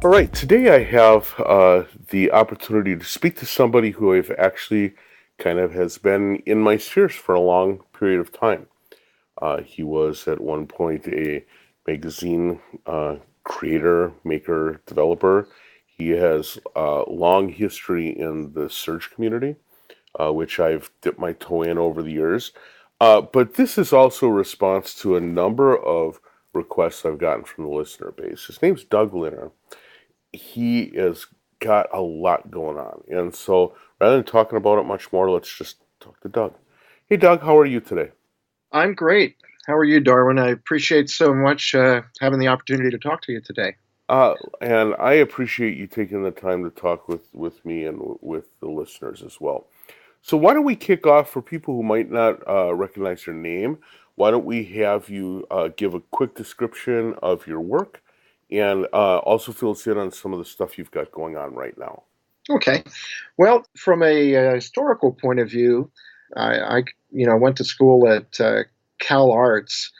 All right, today I have the opportunity to speak to somebody who I've actually kind of has been in my spheres for a long period of time. He was at one point a magazine creator, maker, developer. He has a long history in the Serge community, which I've dipped my toe in over the years. But this is also a response to a number of requests I've gotten from the listener base. His name's Doug Lynner. He has got a lot going on. And so rather than talking about it much more, let's just talk to Doug. Hey, Doug, how are you today? I'm great. How are you, Darwin? I appreciate so much having the opportunity to talk to you today. And I appreciate you taking the time to talk with me and with the listeners as well. So why don't we kick off for people who might not recognize your name? Why don't we have you give a quick description of your work and also fill us in on some of the stuff you've got going on right now? Okay. Well, from a historical point of view, I went to school at CalArts,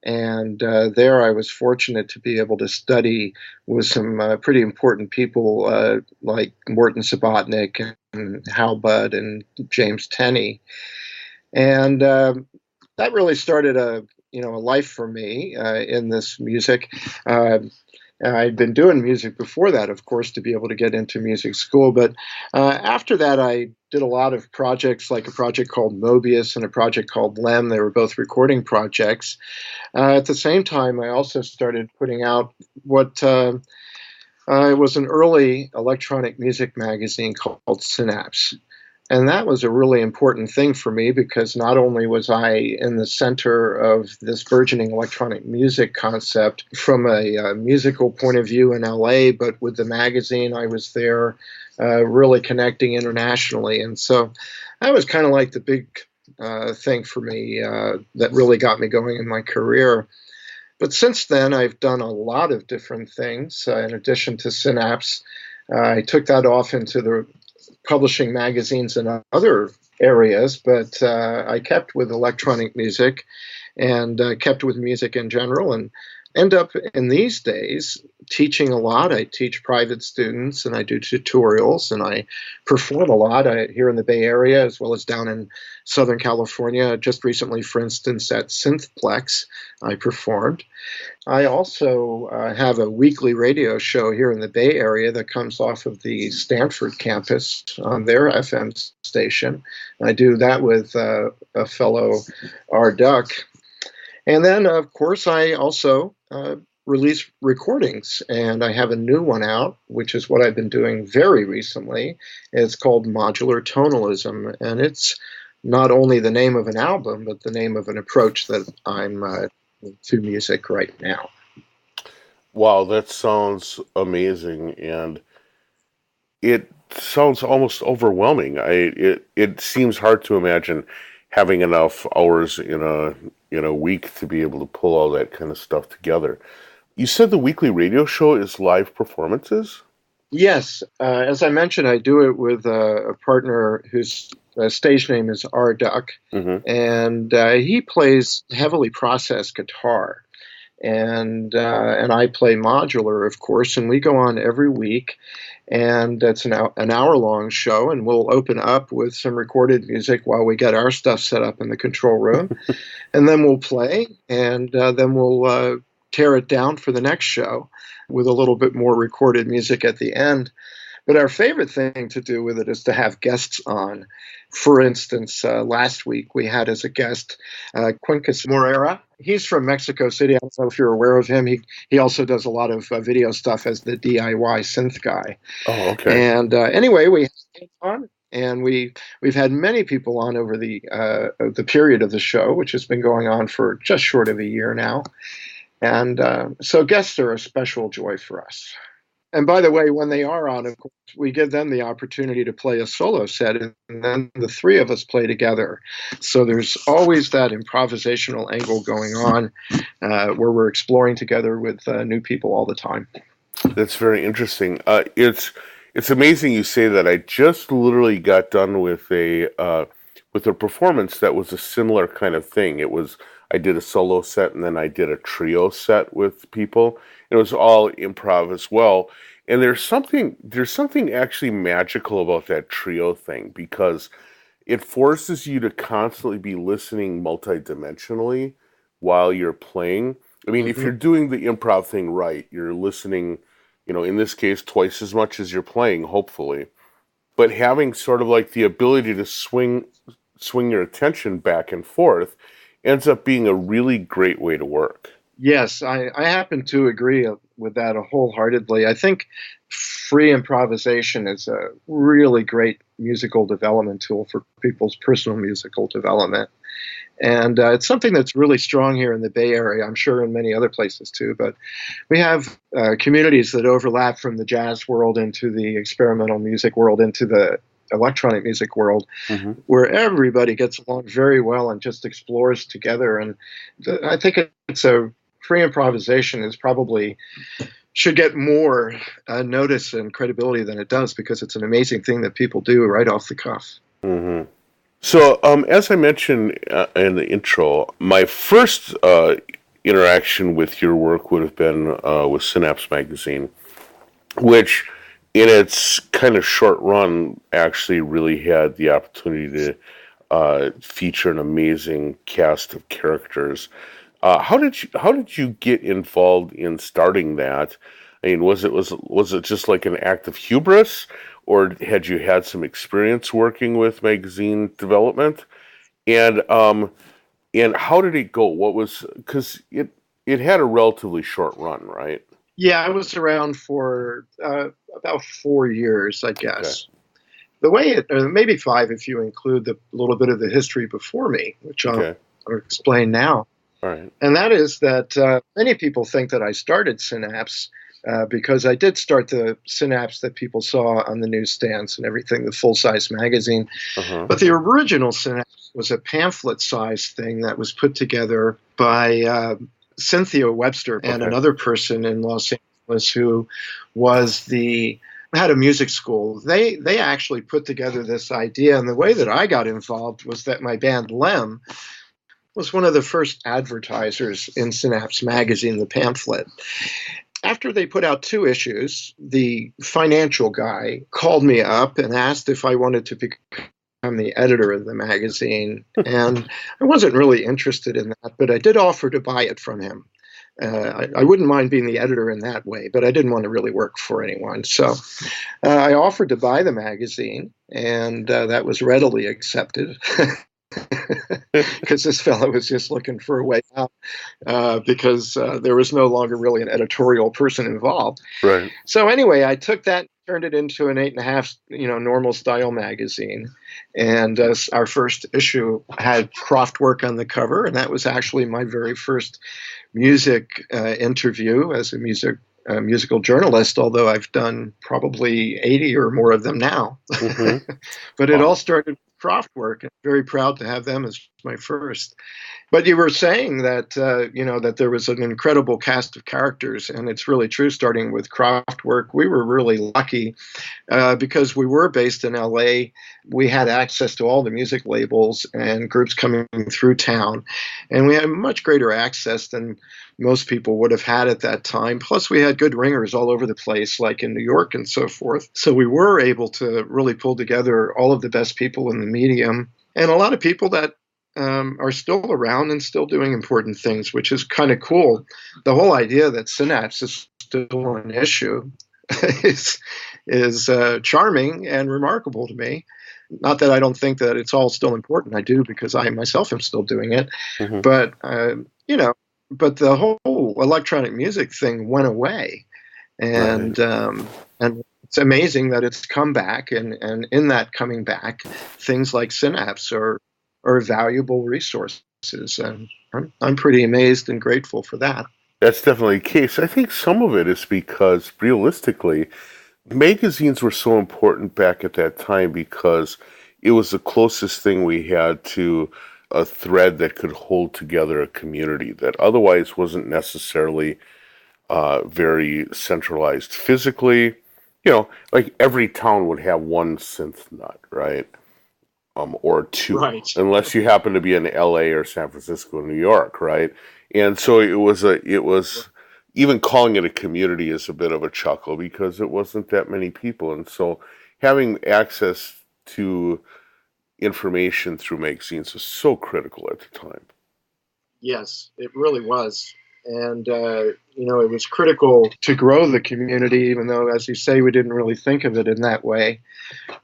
and there I was fortunate to be able to study with some pretty important people like Morton Subotnick and Hal Budd and James Tenney, and that really started a life for me in this music. I'd been doing music before that, of course, to be able to get into music school. But after that, I did a lot of projects, like a project called Mobius and a project called Lem. They were both recording projects. At the same time, I also started putting out what was an early electronic music magazine called Synapse. And that was a really important thing for me because not only was I in the center of this burgeoning electronic music concept from a musical point of view in LA, but with the magazine, I was there really connecting internationally. And so that was kind of like the big thing for me that really got me going in my career. But since then, I've done a lot of different things. In addition to Synapse, I took that off into the publishing magazines in other areas, but I kept with electronic music and kept with music in general, and end up in these days teaching a lot. I teach private students and I do tutorials and I perform a lot here in the Bay Area as well as down in Southern California. Just recently, for instance, at Synthplex, I performed. I also have a weekly radio show here in the Bay Area that comes off of the Stanford campus on their FM station. I do that with a fellow R. Duck. And then, of course, I also release recordings, and I have a new one out, which is what I've been doing very recently. It's called Modular Tonal Ism, and it's not only the name of an album, but the name of an approach that I'm to music right now. Wow, that sounds amazing, and it sounds almost overwhelming. It seems hard to imagine having enough hours in a week to be able to pull all that kind of stuff together. You said the weekly radio show is live performances? Yes, as I mentioned, I do it with a partner whose stage name is R. Duck, Mm-hmm. and he plays heavily processed guitar. And I play modular, of course, and we go on every week, and it's an hour long show, and we'll open up with some recorded music while we get our stuff set up in the control room, and then we'll play, and then we'll tear it down for the next show with a little bit more recorded music at the end. But our favorite thing to do with it is to have guests on. For instance, last week we had as a guest Quincus Morera. He's from Mexico City. I don't know if you're aware of him. He also does a lot of video stuff as the DIY synth guy. Oh, okay. And anyway, we had him on, and we've had many people on over the period of the show, which has been going on for just short of a year now. And so guests are a special joy for us. And by the way, when they are on, of course, we give them the opportunity to play a solo set, and then the three of us play together. So there's always that improvisational angle going on where we're exploring together with new people all the time. That's very interesting. It's amazing you say that. I just literally got done with a performance that was a similar kind of thing. I did a solo set and then I did a trio set with people. It was all improv as well. And there's something actually magical about that trio thing because it forces you to constantly be listening multidimensionally while you're playing. I mean, if Hmm. you're doing the improv thing right, you're listening, in this case, twice as much as you're playing, hopefully. But having sort of like the ability to swing your attention back and forth ends up being a really great way to work. Yes, I happen to agree with that wholeheartedly. I think free improvisation is a really great musical development tool for people's personal musical development. And it's something that's really strong here in the Bay Area. I'm sure in many other places too. But we have communities that overlap from the jazz world into the experimental music world, into the electronic music world, Hmm. where everybody gets along very well and just explores together. And I think it's a free improvisation is probably should get more notice and credibility than it does because it's an amazing thing that people do right off the cuff. Hmm. So, as I mentioned in the intro, my first interaction with your work would have been with Synapse Magazine, which, in its kind of short run, actually really had the opportunity to feature an amazing cast of characters. How did you get involved in starting that? I mean, was it just like an act of hubris, or had you had some experience working with magazine development? And how did it go? What was because it had a relatively short run, right? Yeah, I was around for about 4 years, I Okay. guess. The way it, or maybe five if you include the little bit of the history before me, which Okay. I'll explain now. All right. And that is that many people think that I started Synapse because I did start the Synapse that people saw on the newsstands and everything, the full size magazine. Uh huh. But the original Synapse was a pamphlet sized thing that was put together by Cynthia Webster and Okay. another person in Los Angeles who was the had a music school. They actually put together this idea, and the way that I got involved was that my band Lem was one of the first advertisers in Synapse Magazine, the pamphlet. After they put out two issues, the financial guy called me up and asked if I wanted to become the editor of the magazine. And I wasn't really interested in that, but I did offer to buy it from him. I wouldn't mind being the editor in that way, but I didn't want to really work for anyone. So I offered to buy the magazine, and that was readily accepted. Because this fellow was just looking for a way out because there was no longer really an editorial person involved. Right. So anyway, I took that, turned it into an 8.5, normal style magazine, and our first issue had Kraftwerk on the cover, and that was actually my very first music interview as a musical journalist, although I've done probably 80 or more of them now. Mm-hmm. But it all Wow. started with Kraftwerk, and I'm very proud to have them as my first. But you were saying that that there was an incredible cast of characters, and it's really true. Starting with Kraftwerk, we were really lucky because we were based in LA. We had access to all the music labels and groups coming through town, and we had much greater access than most people would have had at that time. Plus, we had good ringers all over the place, like in New York and so forth. So we were able to really pull together all of the best people in the medium and a lot of people that are still around and still doing important things, which is kind of cool. The whole idea that Synapse is still an issue is charming and remarkable to me. Not that I don't think that it's all still important. I do because I myself am still doing it. Mm-hmm. But you know, but the whole electronic music thing went away, Right. and it's amazing that it's come back. And in that coming back, things like Synapse are valuable resources, and I'm pretty amazed and grateful for that. That's definitely the case. I think some of it is because realistically, magazines were so important back at that time because it was the closest thing we had to a thread that could hold together a community that otherwise wasn't necessarily very centralized physically. Like every town would have one synth nut, right? Or two, Right. unless you happen to be in LA or San Francisco, New York, right? And so it was even calling it a community is a bit of a chuckle because it wasn't that many people. And so having access to information through magazines was so critical at the time. Yes, it really was. And, it was critical to grow the community, even though, as you say, we didn't really think of it in that way.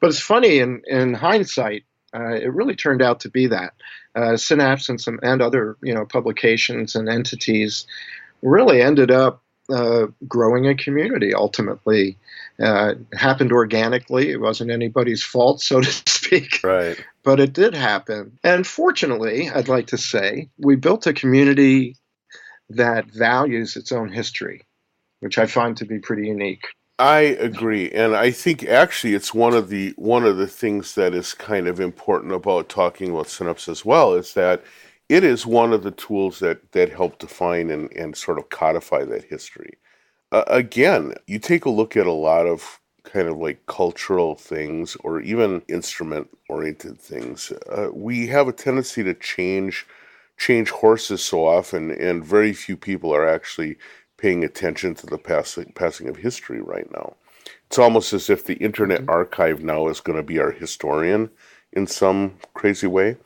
But it's funny, in hindsight, it really turned out to be that. Synapse and other, publications and entities really ended up growing a community ultimately. It happened organically. It wasn't anybody's fault, so to speak. Right. But it did happen. And fortunately, I'd like to say, we built a community that values its own history, which I find to be pretty unique. I agree, and I think actually it's one of the things that is kind of important about talking about Synapse as well is that it is one of the tools that help define and sort of codify that history. Again, you take a look at a lot of kind of like cultural things or even instrument oriented things. We have a tendency to change horses so often, and very few people are actually paying attention to the passing of history right now. It's almost as if the Internet Mhm. Archive now is going to be our historian in some crazy way.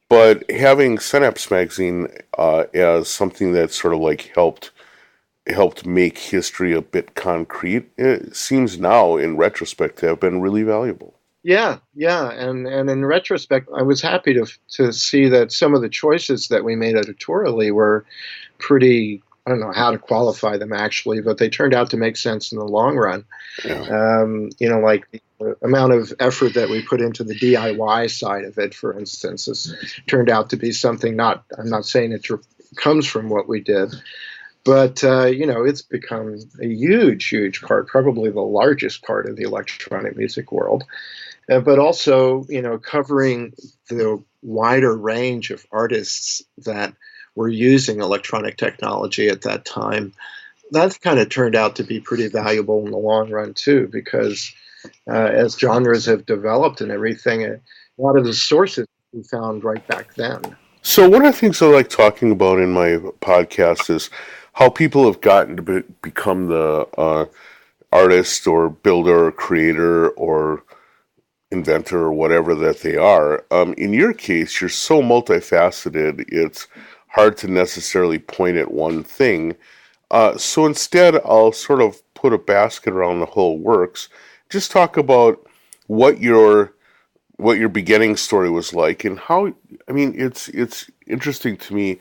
But having Synapse Magazine as something that sort of like helped make history a bit concrete, it seems now in retrospect to have been really valuable. Yeah, yeah, and in retrospect, I was happy to see that some of the choices that we made editorially were pretty. I don't know how to qualify them actually, but they turned out to make sense in the long run. Yeah. Like the amount of effort that we put into the DIY side of it, for instance, has turned out to be something not. I'm not saying it comes from what we did, but it's become a huge, huge part, probably the largest part of the electronic music world. But also, covering the wider range of artists that were using electronic technology at that time. That's kind of turned out to be pretty valuable in the long run too, because as genres have developed and everything, a lot of the sources we found right back then. So one of the things I like talking about in my podcast is how people have gotten to become the artist or builder or creator or inventor or whatever that they are. In your case, you're so multifaceted, it's hard to necessarily point at one thing. So instead, I'll sort of put a basket around the whole works. Just talk about what your what your beginning story was like and how. I mean, it's interesting to me.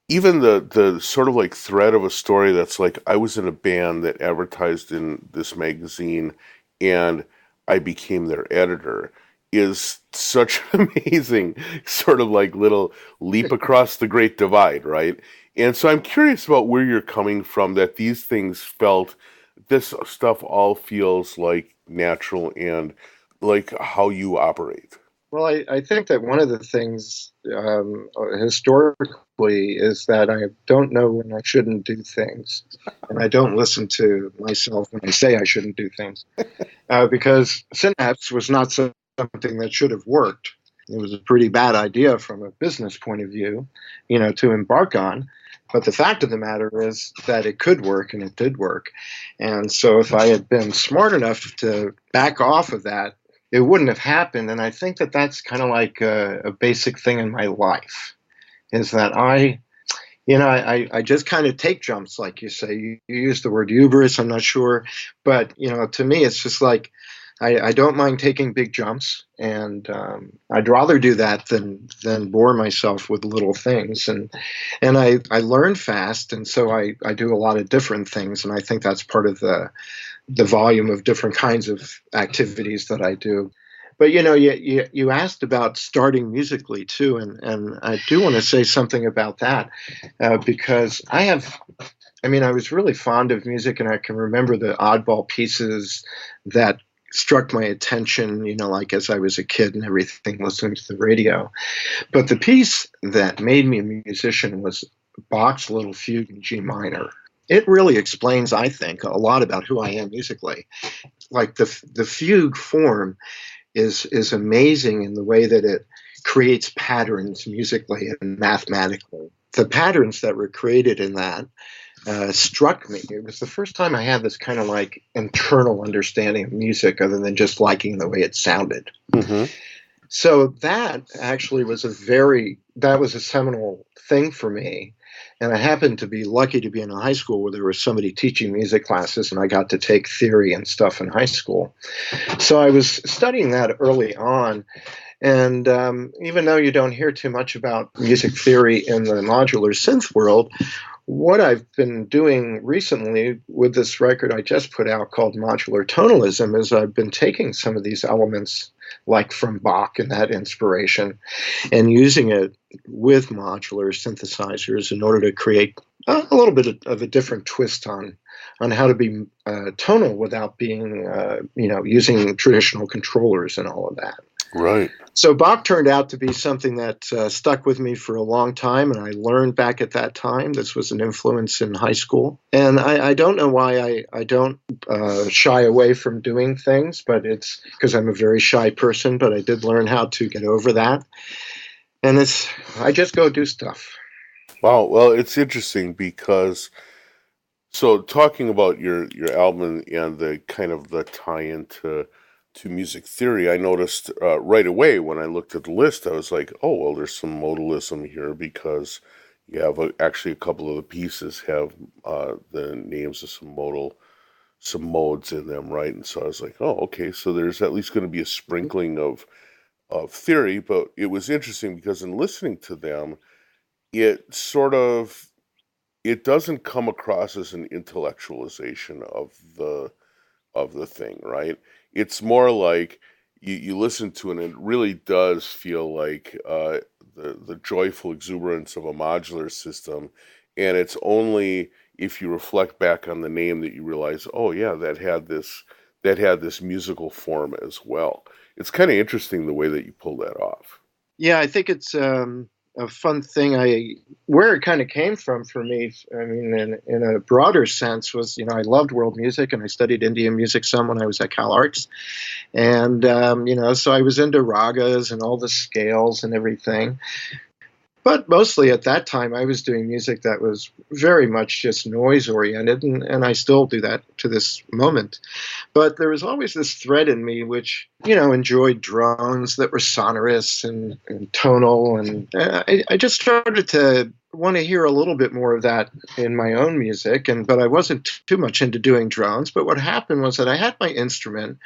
Even the sort of like thread of a story that's like I was in a band that advertised in this magazine, and I became their editor is such an amazing sort of like little leap across the great divide, right? And so I'm curious about where you're coming from, that these things felt, this stuff all feels like natural and like how you operate. Well, I think that one of the things historically is that I don't know when I shouldn't do things, and I don't listen to myself when I say I shouldn't do things. Because Synapse was not something that should have worked. It was a pretty bad idea from a business point of view, to embark on. But the fact of the matter is that it could work, and it did work. And so if I had been smart enough to back off of that, it wouldn't have happened. And I think that that's kind of like a basic thing in my life, is that I just kind of take jumps, like you say. You use the word hubris, I'm not sure. But, to me, it's just like I don't mind taking big jumps. And I'd rather do that than bore myself with little things. And I learn fast. And so I do a lot of different things. And I think that's part of the volume of different kinds of activities that I do. But you asked about starting musically too, and I do want to say something about that because I was really fond of music, and I can remember the oddball pieces that struck my attention, like as I was a kid and everything, listening to the radio. But the piece that made me a musician was Bach's Little Fugue in G minor. It really explains, I think, a lot about who I am musically. Like the fugue form is amazing in the way that it creates patterns musically and mathematically. The patterns that were created in that struck me. It was the first time I had this kind of like internal understanding of music other than just liking the way it sounded. Mm-hmm. So that actually that was a seminal thing for me. And I happened to be lucky to be in a high school where there was somebody teaching music classes, and I got to take theory and stuff in high school. So I was studying that early on. And even though you don't hear too much about music theory in the modular synth world, what I've been doing recently with this record I just put out called Modular Tonal Ism is I've been taking some of these elements, like from Bach and that inspiration, and using it with modular synthesizers in order to create a little bit of a different twist on how to be tonal without being, using traditional controllers and all of that. Right. So Bach turned out to be something that stuck with me for a long time, and I learned back at that time. This was an influence in high school. And I don't know why I don't shy away from doing things, but it's because I'm a very shy person, but I did learn how to get over that. And I just go do stuff. Wow. Well, it's interesting because, so talking about your album and the kind of the tie-in to music theory, I noticed right away when I looked at the list, I was like, oh, well, there's some modalism here because you have actually a couple of the pieces have the names of some modes in them, right? And so I was like, oh, okay, so there's at least going to be a sprinkling of theory. But it was interesting because in listening to them, it sort of it doesn't come across as an intellectualization of the thing, right? It's more like you listen to it and it really does feel like the joyful exuberance of a modular system, and it's only if you reflect back on the name that you realize, oh yeah, that had this musical form as well. It's kind of interesting the way that you pull that off. Yeah, I think it's a fun thing. Where it kind of came from for me, I mean, in a broader sense, was I loved world music and I studied Indian music some when I was at CalArts, and so I was into ragas and all the scales and everything. But mostly at that time, I was doing music that was very much just noise oriented, and I still do that to this moment. But there was always this thread in me which, enjoyed drones that were sonorous and tonal. And I just started to want to hear a little bit more of that in my own music. But I wasn't too much into doing drones. But what happened was that I had my instrument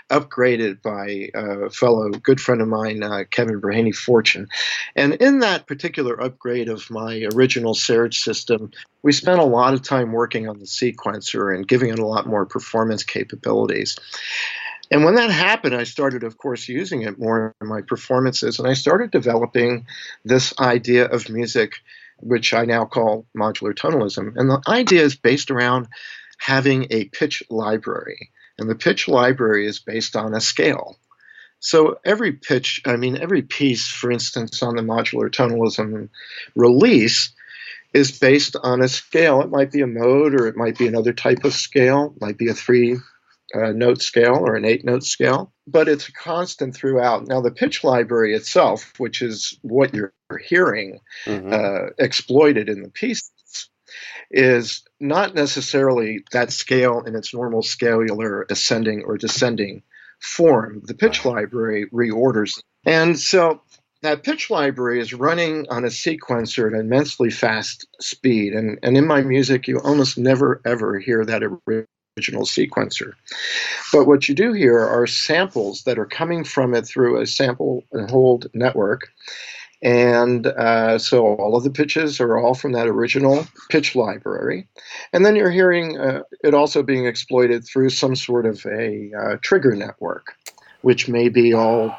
upgraded by a fellow good friend of mine, Kevin Brahaney Fortune. And in that particular upgrade of my original Serge system, we spent a lot of time working on the sequencer and giving it a lot more performance capabilities. And when that happened, I started, of course, using it more in my performances, and I started developing this idea of music, which I now call modular tonalism. And the idea is based around having a pitch library. And the pitch library is based on a scale. So every piece, for instance, on the modular tonalism release is based on a scale. It might be a mode, or it might be another type of scale. It might be a 3-note scale or an 8-note scale, but it's a constant throughout. Now, the pitch library itself, which is what you're hearing exploited in the pieces, is not necessarily that scale in its normal scalar ascending or descending form. The pitch library reorders. And so that pitch library is running on a sequencer at an immensely fast speed. And in my music, you almost never, ever hear that original sequencer. But what you do hear are samples that are coming from it through a sample and hold network. And so all of the pitches are all from that original pitch library. And then you're hearing it also being exploited through some sort of a trigger network, which may be all,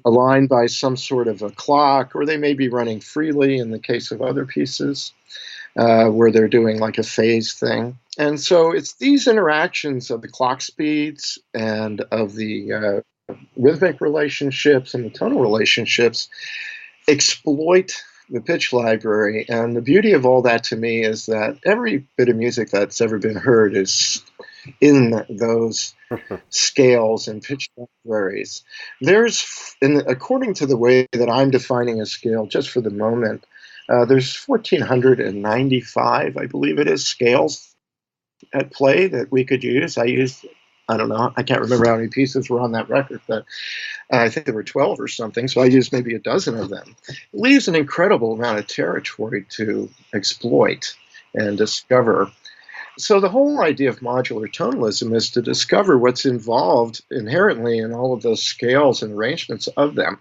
aligned by some sort of a clock, or they may be running freely in the case of other pieces where they're doing like a phase thing. And so it's these interactions of the clock speeds and of the rhythmic relationships and the tonal relationships exploit the pitch library. And the beauty of all that to me is that every bit of music that's ever been heard is in those scales and pitch libraries. According to the way that I'm defining a scale, just for the moment, There's 1,495, I believe it is, scales at play that we could use. I don't know, I can't remember how many pieces were on that record, but I think there were 12 or something, so I used maybe a dozen of them. It leaves an incredible amount of territory to exploit and discover. So the whole idea of modular tonalism is to discover what's involved inherently in all of those scales and arrangements of them,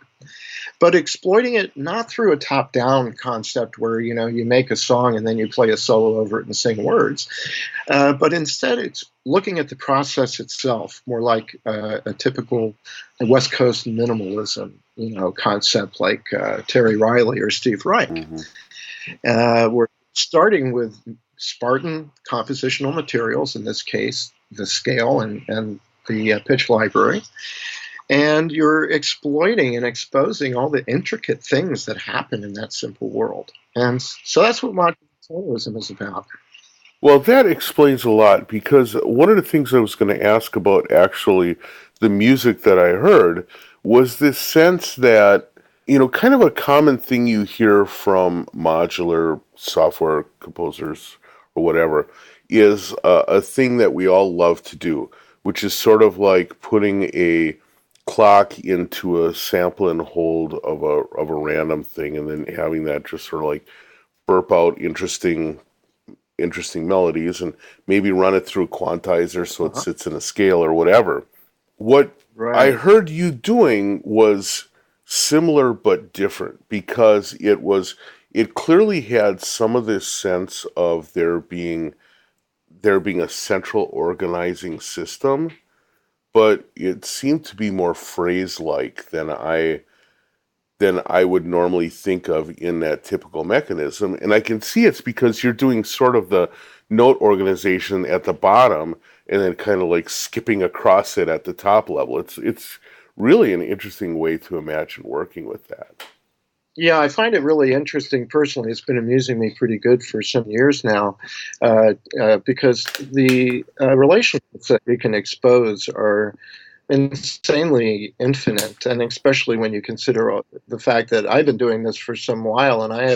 but exploiting it not through a top-down concept where you make a song and then you play a solo over it and sing words, but instead it's looking at the process itself, more like a typical West Coast minimalism, concept like Terry Riley or Steve Reich. We're starting with Spartan compositional materials, in this case, the scale and the pitch library. And you're exploiting and exposing all the intricate things that happen in that simple world. And so that's what modular tonalism is about. Well, that explains a lot, because one of the things I was going to ask about actually the music that I heard was this sense that, kind of a common thing you hear from modular software composers or whatever is a thing that we all love to do, which is sort of like putting a clock into a sample and hold of a random thing, and then having that just sort of like burp out interesting melodies, and maybe run it through a quantizer so it sits in a scale or whatever. What I heard you doing was similar but different, because it clearly had some of this sense of there being a central organizing system, but it seemed to be more phrase-like than I would normally think of in that typical mechanism. And I can see it's because you're doing sort of the note organization at the bottom and then kind of like skipping across it at the top level. It's really an interesting way to imagine working with that. Yeah, I find it really interesting personally. It's been amusing me pretty good for some years now, because the relationships that we can expose are insanely infinite, and especially when you consider the fact that I've been doing this for some while and I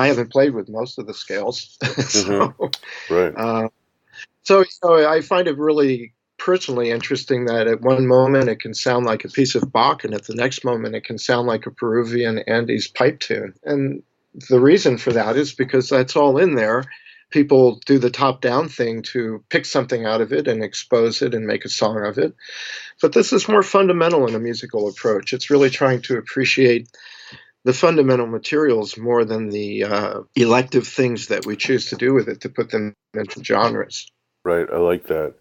haven't played with most of the scales. Right. So I find it really personally interesting that at one moment it can sound like a piece of Bach, and at the next moment it can sound like a Peruvian Andes pipe tune. And the reason for that is because that's all in there. People do the top-down thing to pick something out of it and expose it and make a song of it. But this is more fundamental in a musical approach. It's really trying to appreciate the fundamental materials more than the elective things that we choose to do with it to put them into genres. Right, I like that.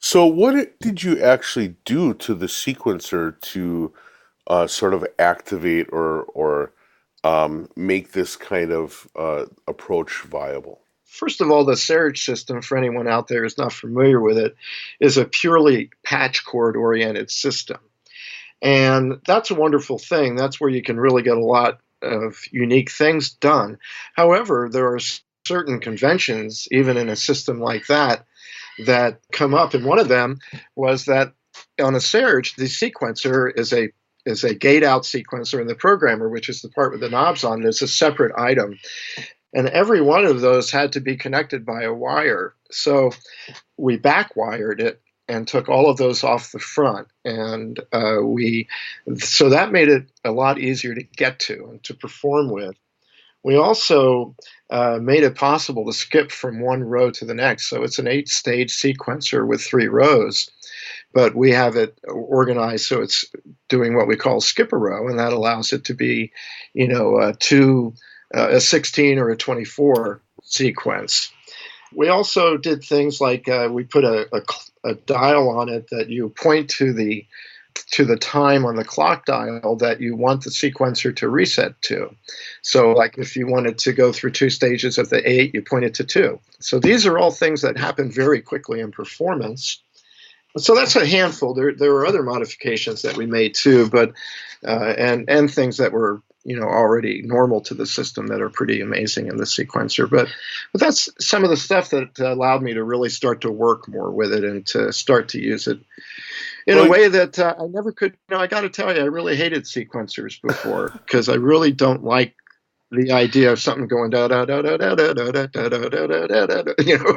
So what did you actually do to the sequencer to sort of activate or make this kind of approach viable? First of all, the Serge system, for anyone out there who's not familiar with it, is a purely patch chord-oriented system. And that's a wonderful thing. That's where you can really get a lot of unique things done. However, there are certain conventions, even in a system like that come up. And one of them was that on a Serge, the sequencer is a gate-out sequencer, and the programmer, which is the part with the knobs on it, is a separate item. And every one of those had to be connected by a wire. So we back-wired it and took all of those off the front. And so that made it a lot easier to get to and to perform with. We also made it possible to skip from one row to the next. So it's an 8-stage sequencer with 3 rows. But we have it organized so it's doing what we call skip a row, and that allows it to be, a 16 or a 24 sequence. We also did things like we put a dial on it that you point to the time on the clock dial that you want the sequencer to reset to. So like if you wanted to go through 2 stages of the 8, you point it to 2. So these are all things that happen very quickly in performance. So that's a handful. There were other modifications that we made too, but and things that were already normal to the system that are pretty amazing in the sequencer. But that's some of the stuff that allowed me to really start to work more with it and to start to use it in a way that I never could. I got to tell you, I really hated sequencers before because I really don't like the idea of something going da da da da da da da da da da da da da da,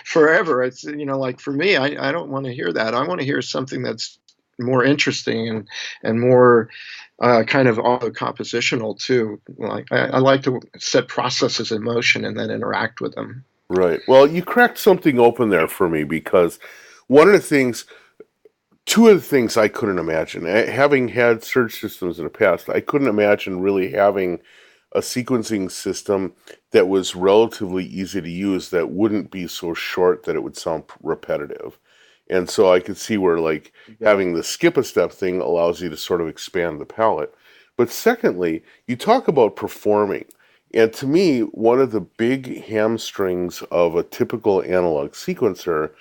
forever. It's like for me, I don't want to hear that. I want to hear something that's more interesting and more kind of auto compositional too. Like I like to set processes in motion and then interact with them. Right. Well, you cracked something open there for me because one of the things, two of the things I couldn't imagine, having had Serge systems in the past, I couldn't imagine really having a sequencing system that was relatively easy to use that wouldn't be so short that it would sound repetitive. And so I could see where like having the skip a step thing allows you to sort of expand the palette. But secondly, you talk about performing. And to me, one of the big hamstrings of a typical analog sequencer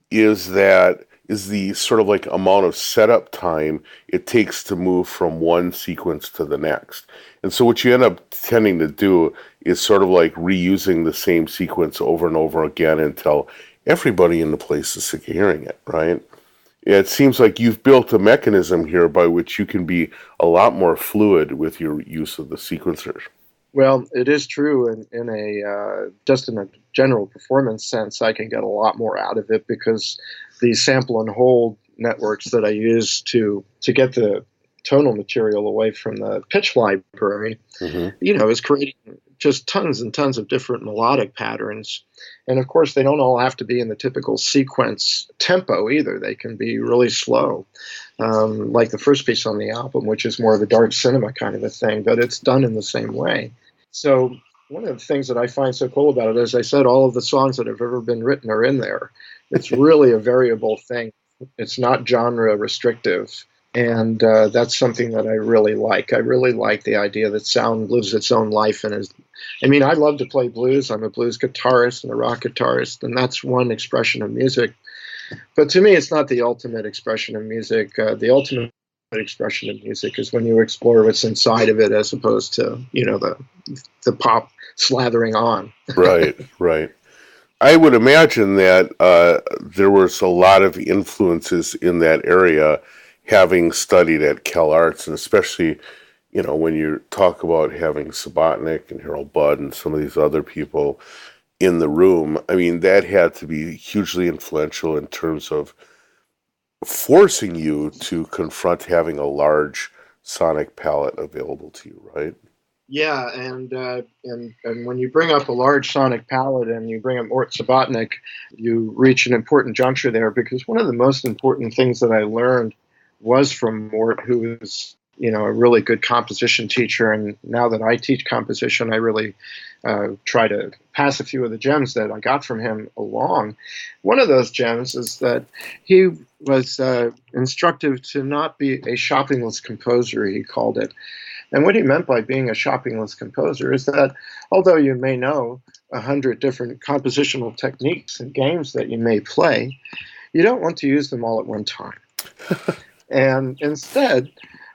is the sort of like amount of setup time it takes to move from one sequence to the next. And so what you end up tending to do is sort of like reusing the same sequence over and over again until everybody in the place is sick of hearing it, right? It seems like you've built a mechanism here by which you can be a lot more fluid with your use of the sequencers. Well, it is true in a just in a general performance sense, I can get a lot more out of it because the sample and hold networks that I use to get the tonal material away from the pitch library, is creating just tons and tons of different melodic patterns. And of course, they don't all have to be in the typical sequence tempo either. They can be really slow, like the first piece on the album, which is more of a dark cinema kind of a thing, but it's done in the same way. So one of the things that I find so cool about it, as I said, all of the songs that have ever been written are in there. It's really a variable thing. It's not genre restrictive. And that's something that I really like. I really like the idea that sound lives its own life. I love to play blues. I'm a blues guitarist and a rock guitarist, and that's one expression of music. But to me, it's not the ultimate expression of music. The ultimate expression of music is when you explore what's inside of it as opposed to, the pop slathering on. Right, right. I would imagine that there was a lot of influences in that area, having studied at CalArts, and especially, when you talk about having Subotnick and Harold Budd and some of these other people in the room. I mean, that had to be hugely influential in terms of forcing you to confront having a large sonic palette available to you, right? Yeah, and when you bring up a large sonic palette and you bring up Mort Subotnick, you reach an important juncture there because one of the most important things that I learned was from Mort, who is a really good composition teacher, and now that I teach composition, I really try to pass a few of the gems that I got from him along. One of those gems is that he was instructive to not be a shoppingless composer, he called it. And what he meant by being a shoppingless composer is that although you may know 100 different compositional techniques and games that you may play, you don't want to use them all at one time. And instead,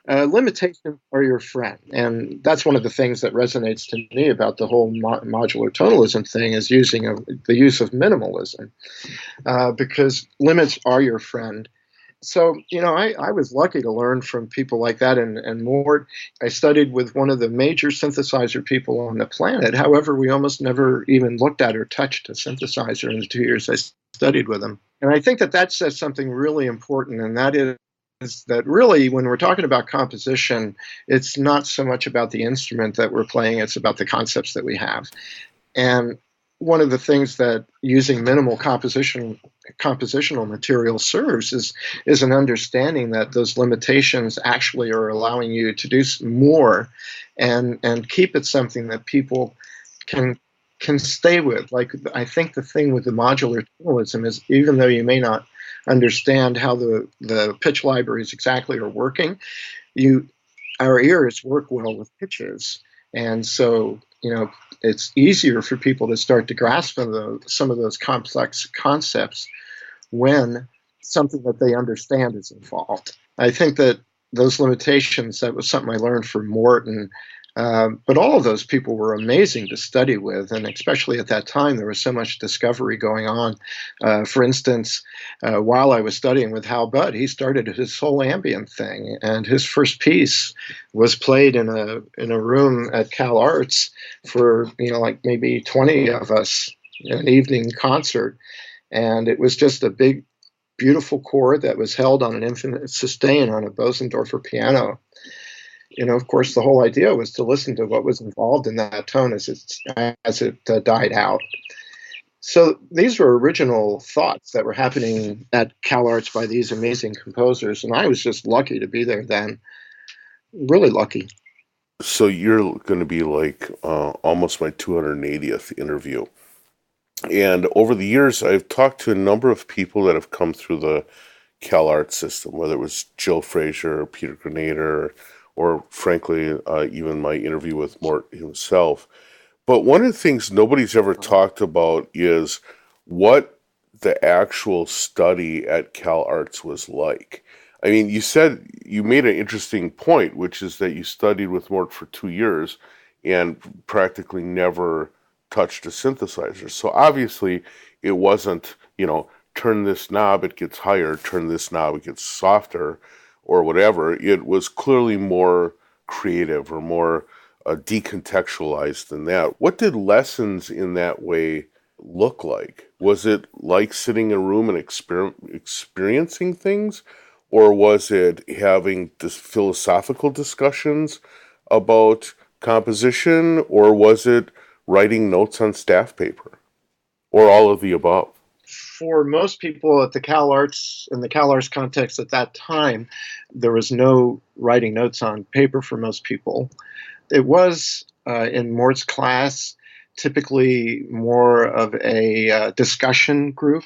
limitations are your friend. And that's one of the things that resonates to me about the whole modular tonalism thing is the use of minimalism, because limits are your friend. So, I was lucky to learn from people like that and more. I studied with one of the major synthesizer people on the planet. However, we almost never even looked at or touched a synthesizer in the 2 years I studied with him. And I think that says something really important, and that is that really when we're talking about composition, it's not so much about the instrument that we're playing, it's about the concepts that we have. And one of the things that using minimal compositional material serves is an understanding that those limitations actually are allowing you to do more and keep it something that people can stay with. Like, I think the thing with the modular tonalism is, even though you may not understand how the pitch libraries exactly are working, our ears work well with pitches. And so, it's easier for people to start to grasp some of those complex concepts when something that they understand is involved. I think that those limitations, that was something I learned from Mort, and But all of those people were amazing to study with, and especially at that time, there was so much discovery going on. For instance, while I was studying with Hal Budd, he started his whole ambient thing, and his first piece was played in a room at CalArts for like maybe 20 of us, an evening concert, and it was just a big, beautiful chord that was held on an infinite sustain on a Bosendorfer piano. Of course, the whole idea was to listen to what was involved in that tone as it died out. So these were original thoughts that were happening at CalArts by these amazing composers, and I was just lucky to be there then. Really lucky. So you're going to be like almost my 280th interview. And over the years, I've talked to a number of people that have come through the CalArts system, whether it was Jill Frazier or Peter Grenader, or frankly, even my interview with Mort himself. But one of the things nobody's ever talked about is what the actual study at CalArts was like. I mean, you made an interesting point, which is that you studied with Mort for 2 years and practically never touched a synthesizer. So obviously, it wasn't, turn this knob, it gets higher, turn this knob, it gets softer, or whatever. It was clearly more creative or more decontextualized than that. What did lessons in that way look like? Was it like sitting in a room and experiencing things? Or was it having this philosophical discussions about composition? Or was it writing notes on staff paper? Or all of the above? For most people at the CalArts, in the CalArts context at that time, there was no writing notes on paper for most people. It was in Mort's class, typically more of a discussion group.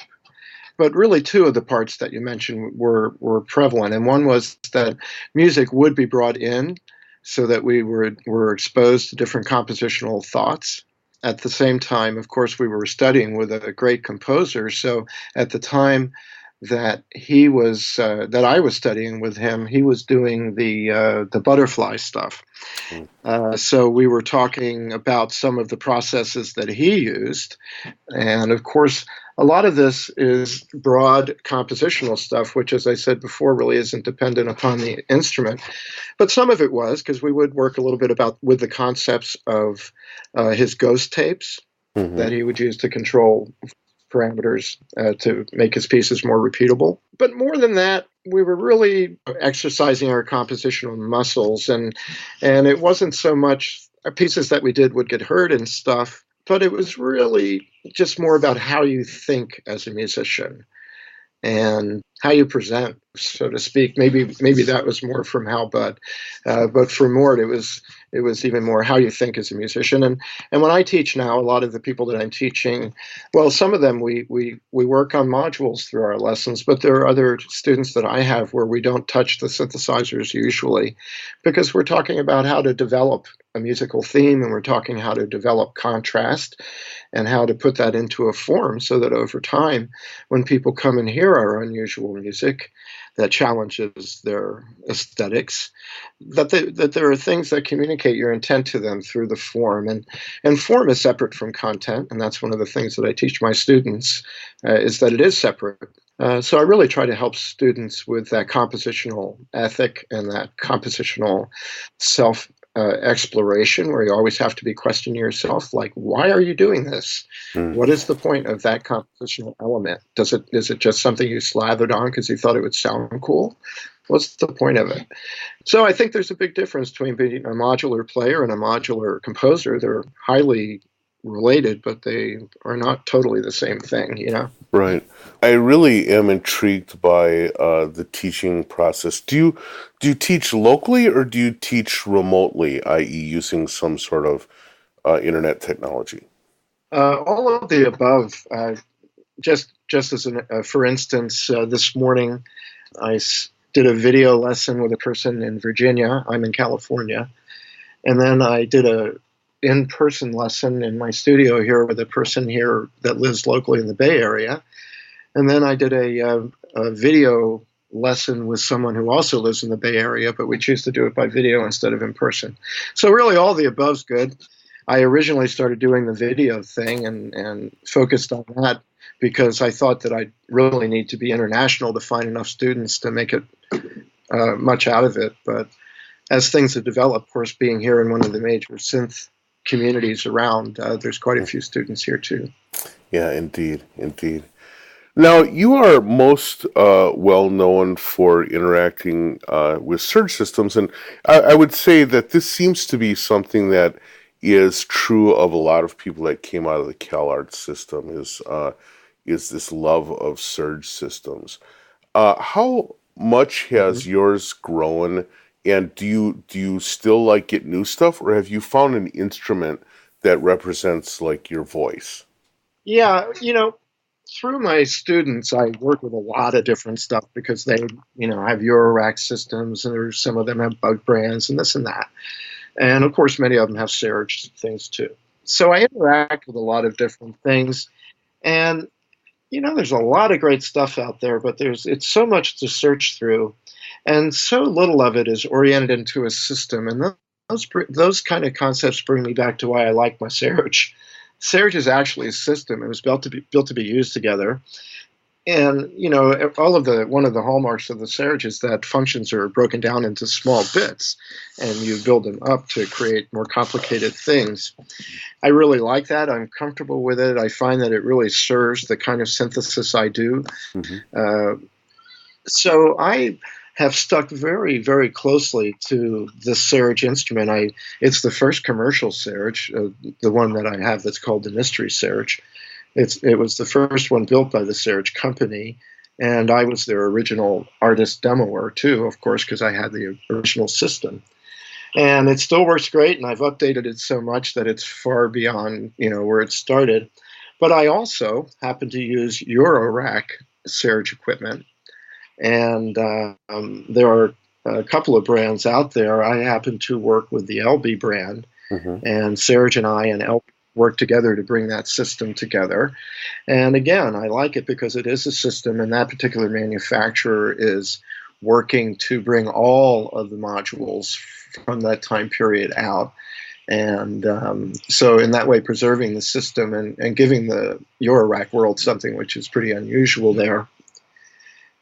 But really, two of the parts that you mentioned were prevalent. And one was that music would be brought in so that we were exposed to different compositional thoughts. At the same time, of course, we were studying with a great composer. So at the time that I was studying with him, he was doing the butterfly stuff. So we were talking about some of the processes that he used, and of course, a lot of this is broad compositional stuff, which, as I said before, really isn't dependent upon the instrument. But some of it was, because we would work a little bit with the concepts of his ghost tapes that he would use to control parameters to make his pieces more repeatable. But more than that, we were really exercising our compositional muscles, and it wasn't so much pieces that we did would get heard and stuff, but it was really just more about how you think as a musician and how you present, so to speak. Maybe that was more from Hal Budd, but for Mort, it was even more how you think as a musician. And when I teach now, a lot of the people that I'm teaching, well, some of them we work on modules through our lessons, but there are other students that I have where we don't touch the synthesizers usually, because we're talking about how to develop a musical theme, and we're talking how to develop contrast and how to put that into a form so that over time, when people come and hear our unusual music that challenges their aesthetics, that there are things that communicate your intent to them through the form. And form is separate from content, and that's one of the things that I teach my students, is that it is separate. So I really try to help students with that compositional ethic and that compositional self exploration, where you always have to be questioning yourself, like, why are you doing this? What is the point of that compositional element? Is it just something you slathered on because you thought it would sound cool? What's the point of it? So I think there's a big difference between being a modular player and a modular composer. They're highly related, but they are not totally the same thing, Right. I really am intrigued by the teaching process. Do you teach locally or do you teach remotely, i.e., using some sort of internet technology? All of the above. Just as for instance, this morning I did a video lesson with a person in Virginia. I'm in California, and then I did a in-person lesson in my studio here with a person here that lives locally in the Bay Area. And then I did a video lesson with someone who also lives in the Bay Area, but we choose to do it by video instead of in person. So really all the above's good. I originally started doing the video thing and focused on that because I thought that I really need to be international to find enough students to make it much out of it. But as things have developed, of course, being here in one of the major synth communities around, there's quite a few students here too. Yeah, indeed, indeed. Now, you are most well known for interacting with Serge systems, and I would say that this seems to be something that is true of a lot of people that came out of the CalArts system, is this love of Serge systems. How much has Mhm. yours grown, and do you still like get new stuff, or have you found an instrument that represents like your voice? Yeah, through my students, I work with a lot of different stuff because they, have Eurorack systems, and there's some of them have bug brands and this and that. And of course, many of them have Serge things too. So I interact with a lot of different things. And, there's a lot of great stuff out there, but it's so much to search through. And so little of it is oriented into a system. And those kind of concepts bring me back to why I like my Serge. Serge is actually a system. It was built to be used together. And all of the one of the hallmarks of the Serge is that functions are broken down into small bits, and you build them up to create more complicated things. I really like that. I'm comfortable with it. I find that it really serves the kind of synthesis I do. Hmm. Uh, so I have stuck very, very closely to the Serge instrument. It's the first commercial Serge, the one that I have that's called the Mystery Serge. It was the first one built by the Serge company, and I was their original artist demoer too, of course, because I had the original system. And it still works great, and I've updated it so much that it's far beyond where it started. But I also happen to use Eurorack Serge equipment, and there are a couple of brands out there. I happen to work with the LB brand, Hmm. and Serge and I and LB work together to bring that system together. And again, I like it because it is a system, and that particular manufacturer is working to bring all of the modules from that time period out. And so, in that way, preserving the system and giving the Eurorack world something which is pretty unusual there.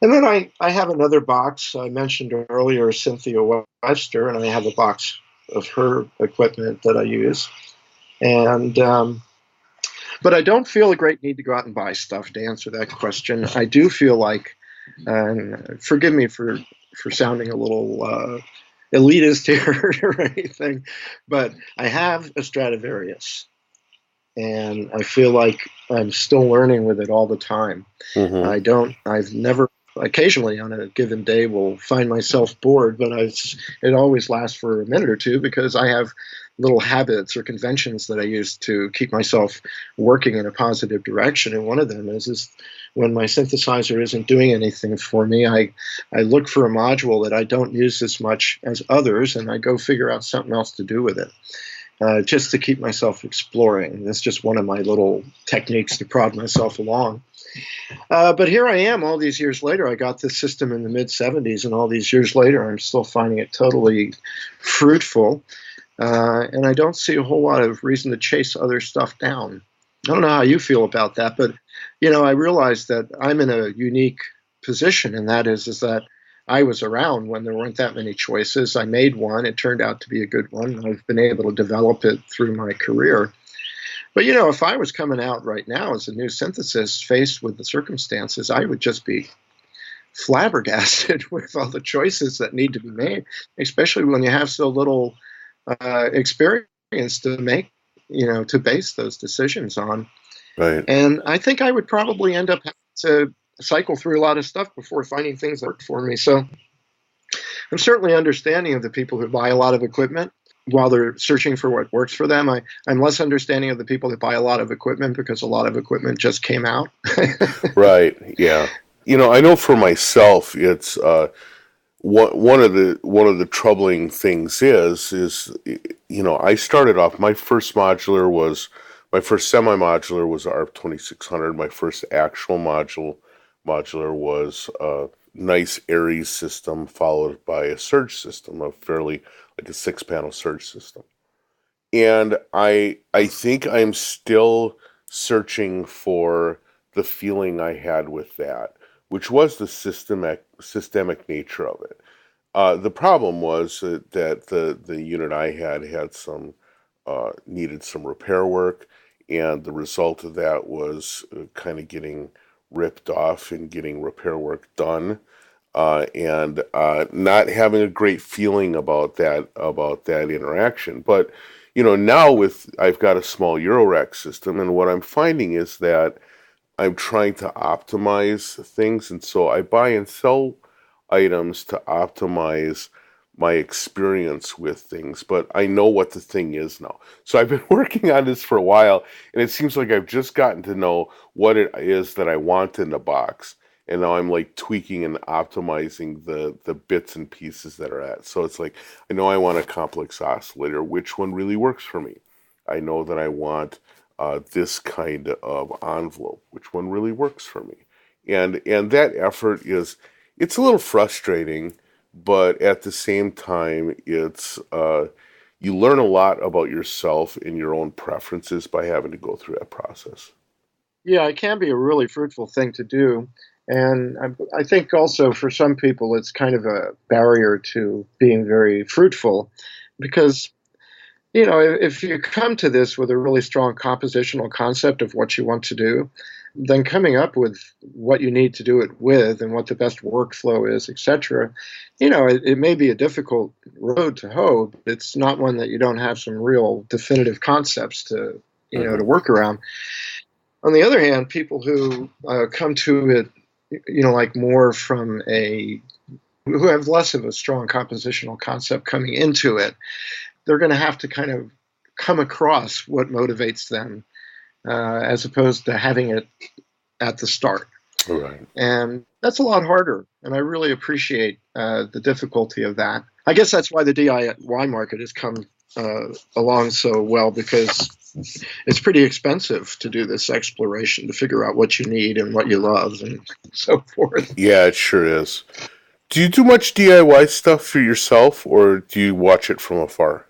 And then I have another box. I mentioned earlier Cynthia Webster, and I have a box of her equipment that I use. And but I don't feel a great need to go out and buy stuff to answer that question. I do feel like, and forgive me for sounding a little elitist here or anything, but I have a Stradivarius, and I feel like I'm still learning with it all the time. Hmm. I've never, occasionally on a given day will find myself bored, but it always lasts for a minute or two because I have little habits or conventions that I use to keep myself working in a positive direction. And one of them is when my synthesizer isn't doing anything for me, I look for a module that I don't use as much as others, and I go figure out something else to do with it. Just to keep myself exploring. That's just one of my little techniques to prod myself along. But here I am all these years later. I got this system in the mid 70s, and all these years later, I'm still finding it totally fruitful. And I don't see a whole lot of reason to chase other stuff down. I don't know how you feel about that, but I realize that I'm in a unique position, and that is that I was around when there weren't that many choices. I made one; it turned out to be a good one, and I've been able to develop it through my career. But if I was coming out right now as a new synthesis faced with the circumstances, I would just be flabbergasted with all the choices that need to be made, especially when you have so little experience to make, to base those decisions on. Right. And I think I would probably end up having to cycle through a lot of stuff before finding things that work for me. So I'm certainly understanding of the people who buy a lot of equipment while they're searching for what works for them. I'm less understanding of the people that buy a lot of equipment because a lot of equipment just came out. Right. Yeah. I know for myself, it's one of the troubling things is I started off my first semi modular was ARP 2600. My first actual modular was nice Aries system followed by a Serge system, a fairly like a 6 panel Serge system. And I think I'm still searching for the feeling I had with that, which was the systemic nature of it. The problem was that the unit I had some needed some repair work, and the result of that was kind of getting ripped off and getting repair work done, and not having a great feeling about that interaction. But now with I've got a small Eurorack system, and what I'm finding is that I'm trying to optimize things, and so I buy and sell items to optimize my experience with things, but I know what the thing is now. So I've been working on this for a while, and it seems like I've just gotten to know what it is that I want in the box. And now I'm like tweaking and optimizing the bits and pieces that are at. So it's like I know I want a complex oscillator. Which one really works for me? I know that I want this kind of envelope. Which one really works for me? And that effort it's a little frustrating, but at the same time, it's you learn a lot about yourself and your own preferences by having to go through that process. Yeah, it can be a really fruitful thing to do. And I think also for some people, it's kind of a barrier to being very fruitful because, if you come to this with a really strong compositional concept of what you want to do, then coming up with what you need to do it with and what the best workflow is, etc., it may be a difficult road to hoe, but it's not one that you don't have some real definitive concepts to, to Hmm. work around. On the other hand, people who come to it, like more from who have less of a strong compositional concept coming into it, they're going to have to kind of come across what motivates them as opposed to having it at the start. Right. And that's a lot harder. And I really appreciate the difficulty of that. I guess that's why the DIY market has come along so well, because it's pretty expensive to do this exploration to figure out what you need and what you love and so forth. Yeah, it sure is. Do you do much DIY stuff for yourself, or do you watch it from afar?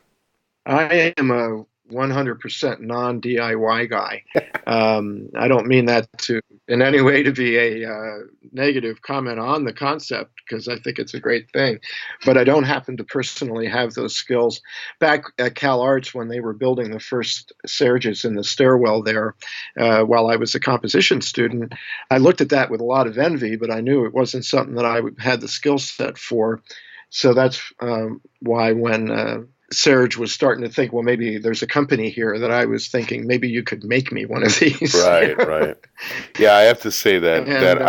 I am a 100% non DIY guy. I don't mean that to in any way to be a negative comment on the concept, because I think it's a great thing, but I don't happen to personally have those skills. Back at CalArts, when they were building the first Serges in the stairwell there, while I was a composition student, I looked at that with a lot of envy, but I knew it wasn't something that I had the skill set for. So that's why when Serge was starting to think, well, maybe there's a company here, that I was thinking maybe you could make me one of these. Right, right. Yeah, I have to say that And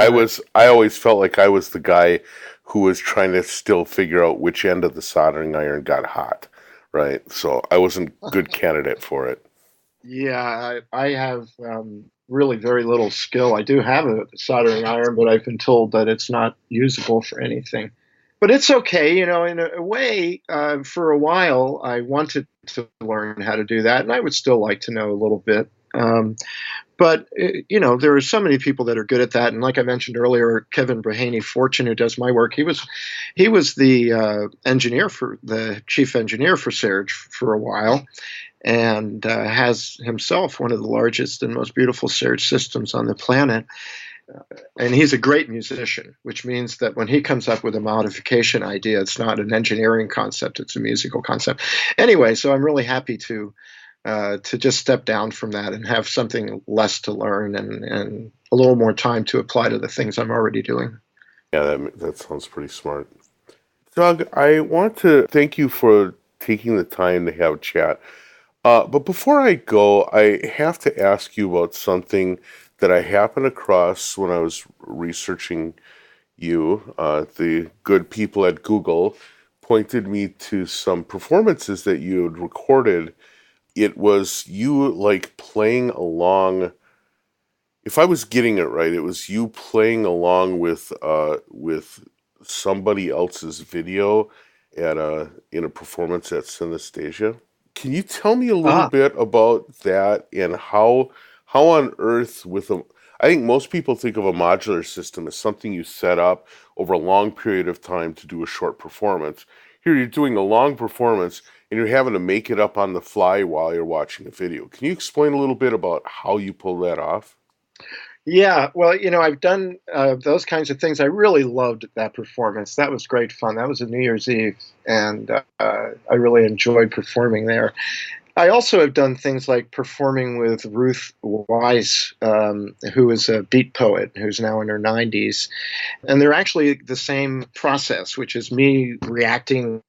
I always felt like I was the guy who was trying to still figure out which end of the soldering iron got hot, right? So I wasn't a good candidate for it. yeah, I have really very little skill. I do have a soldering iron, but I've been told that it's not usable for anything. But it's okay, in a way. For a while, I wanted to learn how to do that, and I would still like to know a little bit. But there are so many people that are good at that, and like I mentioned earlier, Kevin Brahaney Fortune, who does my work, he was the chief engineer for Serge for a while, and has himself one of the largest and most beautiful Serge systems on the planet. And he's a great musician, which means that when he comes up with a modification idea, it's not an engineering concept; it's a musical concept. Anyway, so I'm really happy to just step down from that and have something less to learn and a little more time to apply to the things I'm already doing. Yeah, that sounds pretty smart. Doug, I want to thank you for taking the time to have a chat. But before I go, I have to ask you about something that I happened across when I was researching you. The good people at Google pointed me to some performances that you had recorded. It was you like playing along. If I was getting it right, it was you playing along with somebody else's video at a in a performance at Synesthesia. Can you tell me a little Ah, bit about that and how on earth with a I think most people think of a modular system as something you set up over a long period of time to do a short performance. Here you're doing a long performance and you're having to make it up on the fly while you're watching a video. Can you explain a little bit about how you pull that off? Yeah, well, I've done those kinds of things. I really loved that performance. That was great fun. That was a New Year's Eve, and I really enjoyed performing there. I also have done things like performing with Ruth Weiss, who is a beat poet who's now in her 90s. And they're actually the same process, which is me reacting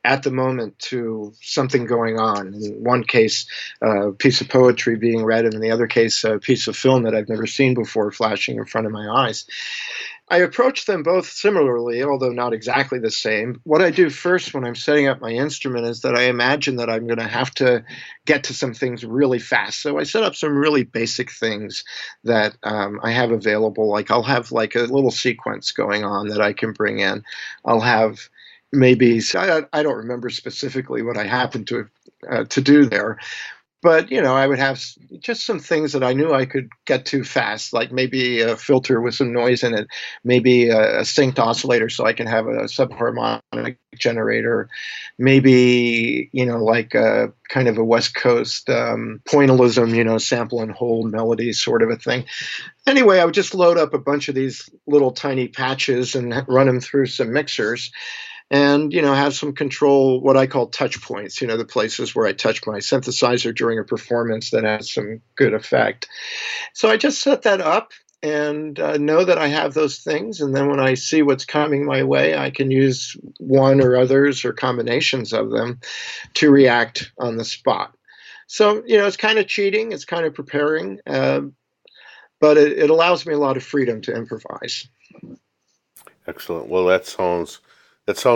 at the moment to something going on. In one case, a piece of poetry being read, and in the other case, a piece of film that I've never seen before flashing in front of my eyes. I approach them both similarly, although not exactly the same. What I do first when I'm setting up my instrument is that I imagine that I'm going to have to get to some things really fast. So I set up some really basic things that I have available. Like I'll have like a little sequence going on that I can bring in. I'll have maybe, I don't remember specifically what I happened to do there. But, I would have just some things that I knew I could get to fast, like maybe a filter with some noise in it, maybe a synced oscillator so I can have a subharmonic generator, maybe, like a kind of a West Coast pointillism, sample and hold melody sort of a thing. Anyway, I would just load up a bunch of these little tiny patches and run them through some mixers. And, have some control, what I call touch points, the places where I touch my synthesizer during a performance that has some good effect. So I just set that up and know that I have those things. And then when I see what's coming my way, I can use one or others or combinations of them to react on the spot. So, it's kind of cheating, it's kind of preparing, but it allows me a lot of freedom to improvise. Excellent. Well, that sounds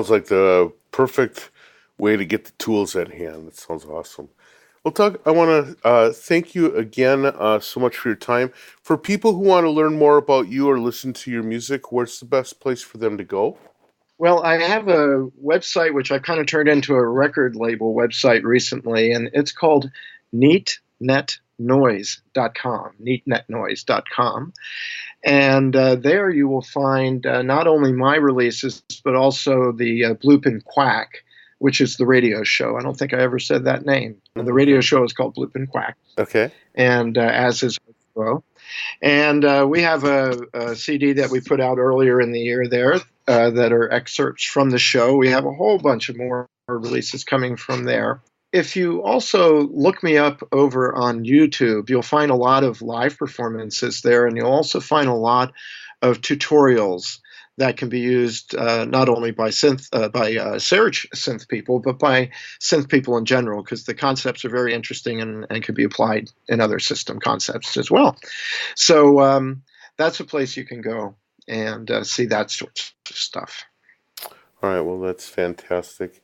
like the perfect way to get the tools at hand. That sounds awesome. Well, Doug, I want to thank you again so much for your time. For people who want to learn more about you or listen to your music, where's the best place for them to go? Well, I have a website which I've kind of turned into a record label website recently, and it's called neatnetnoise.com, neatnetnoise.com. And there you will find not only my releases, but also the Bloop and Quack, which is the radio show. I don't think I ever said that name. The radio show is called Bloop and Quack. Okay. And as is well. And we have a CD that we put out earlier in the year there that are excerpts from the show. We have a whole bunch of more releases coming from there. If you also look me up over on YouTube, you'll find a lot of live performances there, and you'll also find a lot of tutorials that can be used not only by Serge synth people, but by synth people in general, because the concepts are very interesting and can be applied in other system concepts as well. So that's a place you can go and see that sort of stuff. All right. Well, that's fantastic.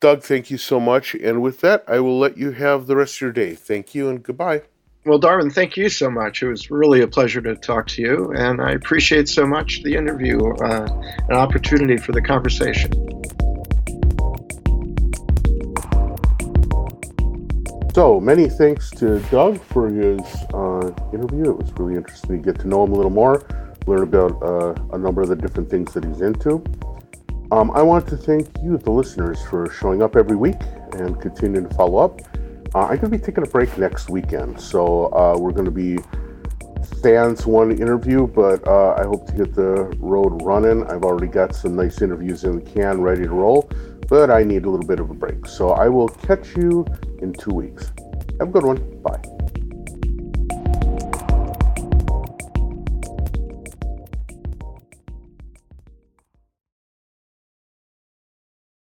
Doug, thank you so much. And with that, I will let you have the rest of your day. Thank you and goodbye. Well, Darwin, thank you so much. It was really a pleasure to talk to you, and I appreciate so much the interview, an opportunity for the conversation. So, many thanks to Doug for his interview. It was really interesting to get to know him a little more, learn about a number of the different things that he's into. I want to thank you, the listeners, for showing up every week and continuing to follow up. I'm going to be taking a break next weekend, so we're going to be fans one interview, but I hope to get the road running. I've already got some nice interviews in the can ready to roll, but I need a little bit of a break. So I will catch you in 2 weeks. Have a good one. Bye.